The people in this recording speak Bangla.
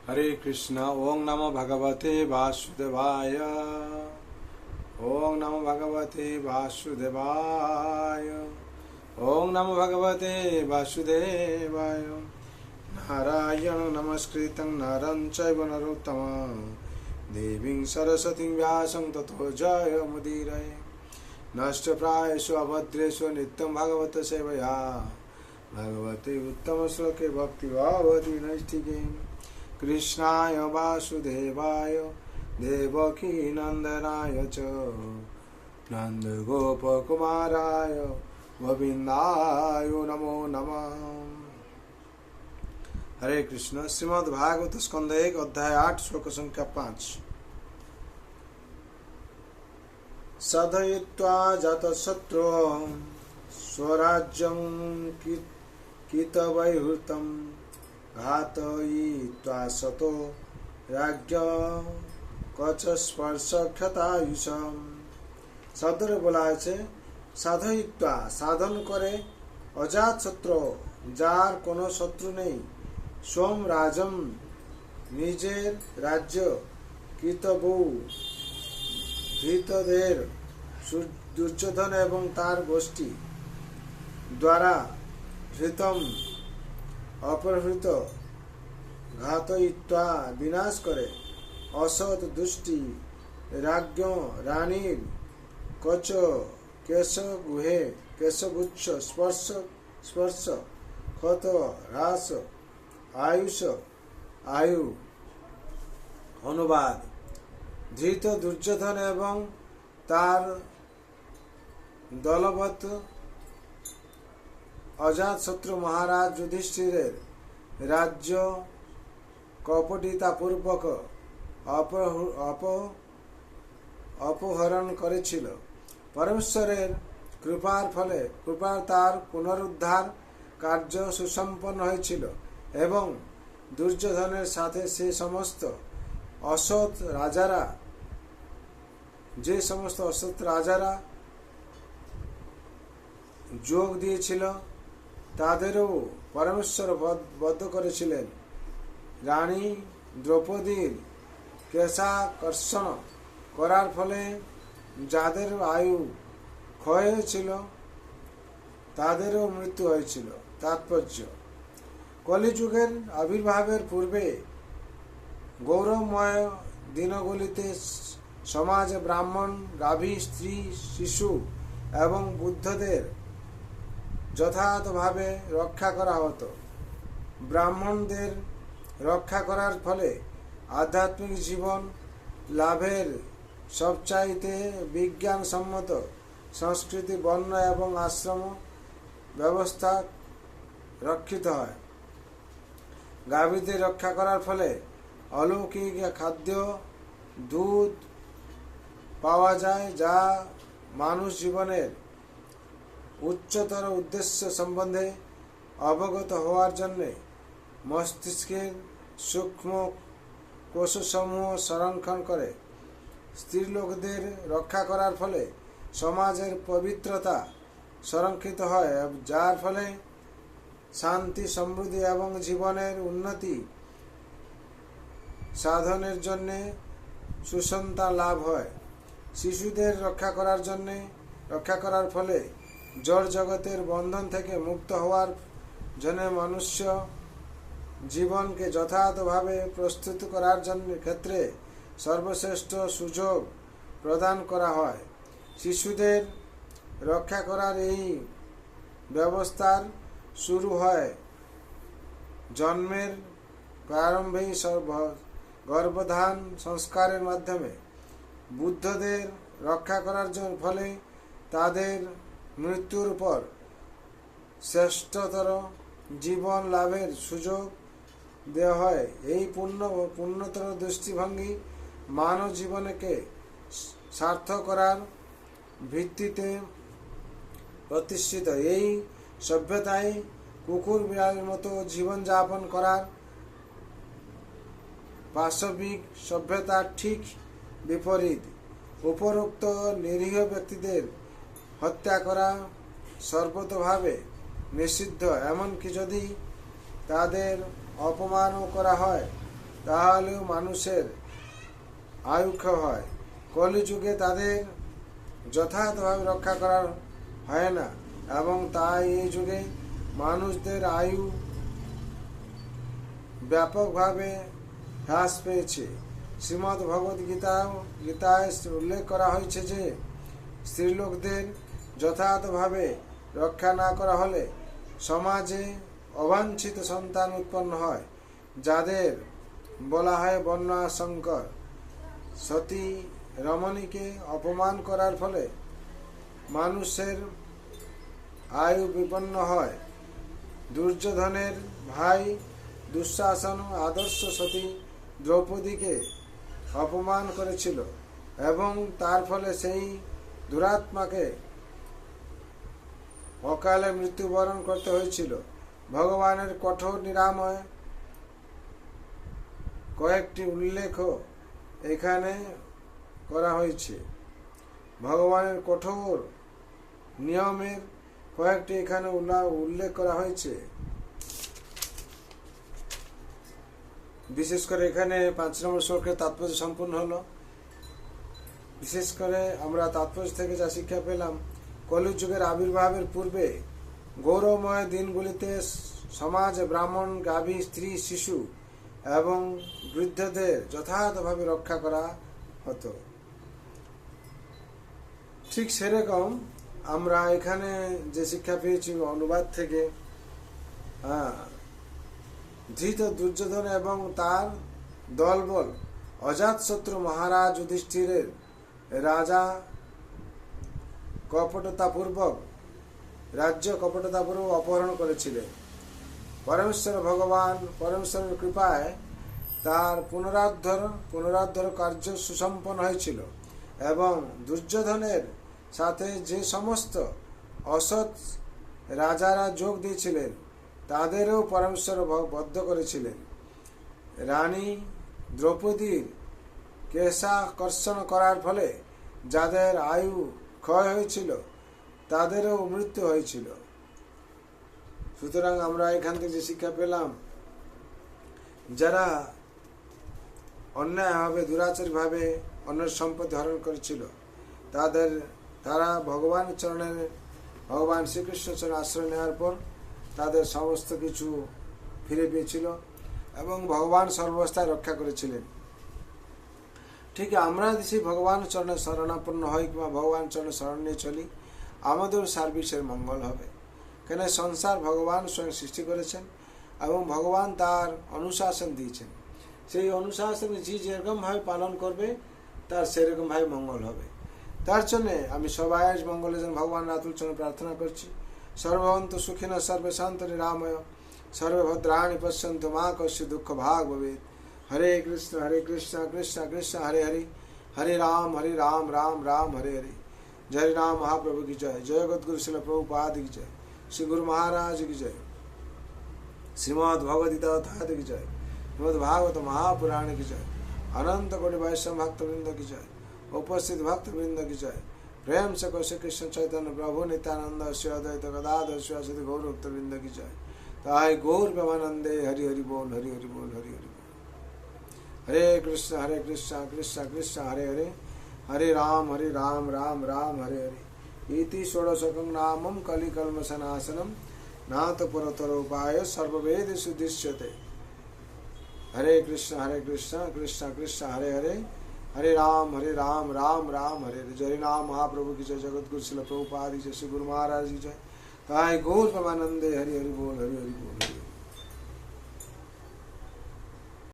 हरे कृष्ण। ओं नमो भगवते वासुदेवाय। ओं नमो भगवते वासुदेवाय। ओं नमो भगवते वासुदेवाय। नारायण नमस्कृतं नरं चैव नरोत्तमं देवीं सरस्वतीं व्यासं ततो जयमुदीरये। नष्टप्रायेषु अभद्रेषु नित्यं भगवत सेवया भगवते उत्तमश्लोके भक्तिभावति नैष्ठिके। कृष्णाय वासुदेवाय देवकी नंदनाय च नंदगोपकुमाराय गोविंदाय नमो नमः। हरे कृष्ण। श्रीमद् भागवत स्कंद 1 अध्याय 8 श्लोक संख्या 5। सदयित्वा जातशत्रो स्वराज्यं कितवैहृतं घातयित्वा सतो राज्ञ कच स्पर्श क्षतायुषम। শব্দরে বলা হয়েছে সাধয়িত্বা, সাধন করে, অজাত শত্রু, যার কোনো শত্রু নেই, সোম রাজম, নিজের রাজ্য, কৃতবউ, ধৃতদের, দুর্যোধন এবং তার গোষ্ঠী, দ্বারা ধৃতম, অপহৃত, ঘাতয়িত্বা, বিনাশ করে, অসৎ দুষ্টি, রাজ্ঞ, রানীর, কচ, কেশগুহে, কেশগুচ্ছ, স্পর্শ, ক্ষত, হ্রাস, আয়ুষ, আয়ু। অনুবাদ: ধৃত, দুর্যোধন এবং তার দলবৎ অজাতশত্রু মহারাজ যুধিষ্ঠিরের রাজ্য কপটিতাপূর্বক অপহরণ করেছিল। পরমেশ্বরের কৃপার তার পুনরুদ্ধার কার্য সুসম্পন্ন হয়েছিল এবং দুর্যোধনের সাথে যে সমস্ত অসৎ রাজারা যোগ দিয়েছিল তাদেরও পরমেশ্বর বদ্ধ করেছিলেন। রানী দ্রৌপদীর কেশাকর্ষণ করার ফলে যাদের আয়ু ক্ষয় হয়েছিল তাদেরও মৃত্যু হয়েছিল। তাৎপর্য: কলিযুগের আবির্ভাবের পূর্বে গৌরবময় দিনগুলিতে সমাজে ব্রাহ্মণ, গাভী, স্ত্রী, শিশু এবং বুদ্ধদের যথাযথভাবে রক্ষা করা হতো। ব্রাহ্মণদের রক্ষা করার ফলে আধ্যাত্মিক জীবন লাভের সবচাইতে বিজ্ঞানসম্মত সংস্কৃতি, বর্ণ এবং আশ্রম ব্যবস্থা রক্ষিত হয়। গাভীদের রক্ষা করার ফলে অলৌকিক খাদ্য, দুধ পাওয়া যায়, যা মানুষ জীবনের উচ্চতর উদ্দেশ্য সম্বন্ধে অবগত হওয়ার জন্য মস্তিষ্কের সূক্ষ্ম কোষসমূহ সংরক্ষণ করে। স্ত্রীলোকদের রক্ষা করার ফলে সমাজের পবিত্রতা সংরক্ষিত হয়, যার ফলে শান্তি, সমৃদ্ধি এবং জীবনের উন্নতি সাধনের জন্য সুসন্তান লাভ হয়। শিশুদের রক্ষা করার ফলে জড় জগতের বন্ধন থেকে মুক্ত হওয়ার জন্য মনুষ্য জীবনকে যথাযথভাবে প্রস্তুত করার জন্য ক্ষেত্রে সর্বশ্রেষ্ঠ সুযোগ প্রদান করা হয়। শিশুদের রক্ষা করার এই ব্যবস্থার শুরু হয় জন্মের প্রারম্ভেই গর্ভধান সংস্কারের মাধ্যমে। বুদ্ধদের রক্ষা করার ফলে তাদের মৃত্যুর পর শ্রেষ্ঠতর জীবন লাভের সুযোগ দেওয়া হয়। এই পূর্ণতর দৃষ্টিভঙ্গি মানব জীবনকে সার্থক করার ভিত্তিতে প্রতিষ্ঠিত। এই সভ্যতায় কুকুর বিড়ালের মতো জীবনযাপন করার পাশবিক সভ্যতার ঠিক বিপরীত। উপরোক্ত নিরীহ ব্যক্তিদের হত্যা করা সর্বতোভাবে নিষিদ্ধ। এমনকি যদি তাদের অপমানও করা হয় তাহলেও মানুষের আয়ুক্ষয় হয়। কলিযুগে তাদের যথাযথভাবে রক্ষা করা হয় না, এবং তাই এই যুগে মানুষদের আয়ু ব্যাপকভাবে হ্রাস পেয়েছে। শ্রীমদ্ ভগবদ গীতায় উল্লেখ করা হয়েছে যে স্ত্রীলোকদের যথাযথভাবে রক্ষা না করা হলে সমাজে অবাঞ্ছিত সন্তান উৎপন্ন হয়, যাদের বলা হয় বর্ণাশঙ্কর। সতী রমণীকে অপমান করার ফলে মানুষের আয়ু বিপন্ন হয়। দুর্যোধনের ভাই দুঃশাসন আদর্শ সতী দ্রৌপদীকে অপমান করেছিল, এবং তার ফলে সেই দুরাত্মাকে অকালে মৃত্যুবরণ করতে হয়েছিল। ভগবানের কঠোর নিরাময় কয়েকটি উল্লেখ এখানে করা হয়েছে। ভগবানের কঠোর নিয়মের কয়েকটি এখানে উল্লেখ করা হয়েছে। বিশেষ করে এখানে 5 নম্বর শ্লোকের তাৎপর্য সম্পূর্ণ হলো। বিশেষ করে আমরা তাৎপর্য থেকে যা শিক্ষা পেলাম, কলিযুগের আবির্ভাবের পূর্বে গৌরবময় দিনগুলিতে সমাজে ব্রাহ্মণ, গাভী, স্ত্রী, শিশু এবং বৃদ্ধদের যথাযথভাবে রক্ষা করা হতো। ঠিক সেরকম আমরা এখানে যে শিক্ষা পেয়েছি অনুবাদ থেকে, ধৃত দুর্যোধন এবং তার দলবল অজাতশত্রু মহারাজ যুধিষ্ঠিরের রাজা রাজ্য কপটতাপূর্বক অপহরণ করেছিলেন। পরমেশ্বরের কৃপায় তার পুনরুদ্ধার কার্য সুসম্পন্ন হয়েছিল, এবং দুর্যোধনের সাথে যে সমস্ত অসৎ রাজারা যোগ দিয়েছিলেন তাদেরও পরমেশ্বর বদ্ধ করেছিলেন। রানী দ্রৌপদীর কেশাকর্ষণ করার ফলে যাদের আয়ু ক্ষয় হয়েছিল তাদেরও মৃত্যু হয়েছিল। সুতরাং আমরা এখান থেকে যে শিক্ষা পেলাম, যারা অন্যায়ভাবে দুরাচারীভাবে অন্যের সম্পত্তি হরণ করেছিল তারা ভগবান শ্রীকৃষ্ণ চরণে আশ্রয় নেওয়ার পর তাদের সমস্ত কিছু ফিরে পেয়েছিল, এবং ভগবান সর্বাবস্থায় রক্ষা করেছিলেন। ঠিক আমরা যদি ভগবান চরণে শরণাপন্ন হই কিংবা ভগবান চরণে শরণ নিয়ে চলি, আমাদের সার্বিসের মঙ্গল হবে। কেন সংসার ভগবান স্বয়ং সৃষ্টি করেছেন, এবং ভগবান তার অনুশাসন দিয়েছেন। সেই অনুশাসন যে যেরকমভাবে পালন করবে তার সেরকমভাবে মঙ্গল হবে। তার জন্যে আমি সবাই মঙ্গলের জন্য ভগবান রাতুল চরণে প্রার্থনা করছি। সর্বভন্তু সুখিন সর্বে শান্ত নিরাময় সর্বে ভদ্রাণি পশ্যন্তু মা কস্য দুঃখ ভাগ ভবেৎ। হরে কৃষ্ণ কৃষ্ণ কৃষ্ণ হরে হরে, হরে রাম রাম রাম হরে হরে। जय राम महाप्रभु की जय। जय गदगुरु शिल प्रभुपाद की जय। श्री गुरु महाराज की जय। श्रीमद् भगवद गीता की जय। श्रीमद् भागवत महापुराण की जय। अनंत कोटि वैष्णव भक्त वृंद की जय। उपस्थित भक्त वृंद की जय। प्रेम से कौश कृष्ण चैतन्य प्रभु नित्यानंद श्री अद्वैत गदाधर श्री गौर भक्त वृंद की जय। ताय गौर प्रेमानंदे हरि हरि बोल हरि हरि बोल हरि हरि बोल। हरे कृष्ण कृष्ण कृष्ण हरे हरे, हरे राम राम राम हरे हरे। इति षोडशकं नामं कलिकल्मषनाशनं नाथ पुरतरोपाय सर्ववेदेषु दृश्यते। हरे कृष्ण कृष्ण कृष्ण हरे हरे, हरे राम राम राम हरे हरे। जय नाम महाप्रभु की जय। जगत गुरु शिल प्रभुपाद की जय। श्री गुरु महाराज की जय। ताय गौर प्रेमानंदे हरि हरि बोल हरि हरि बोल।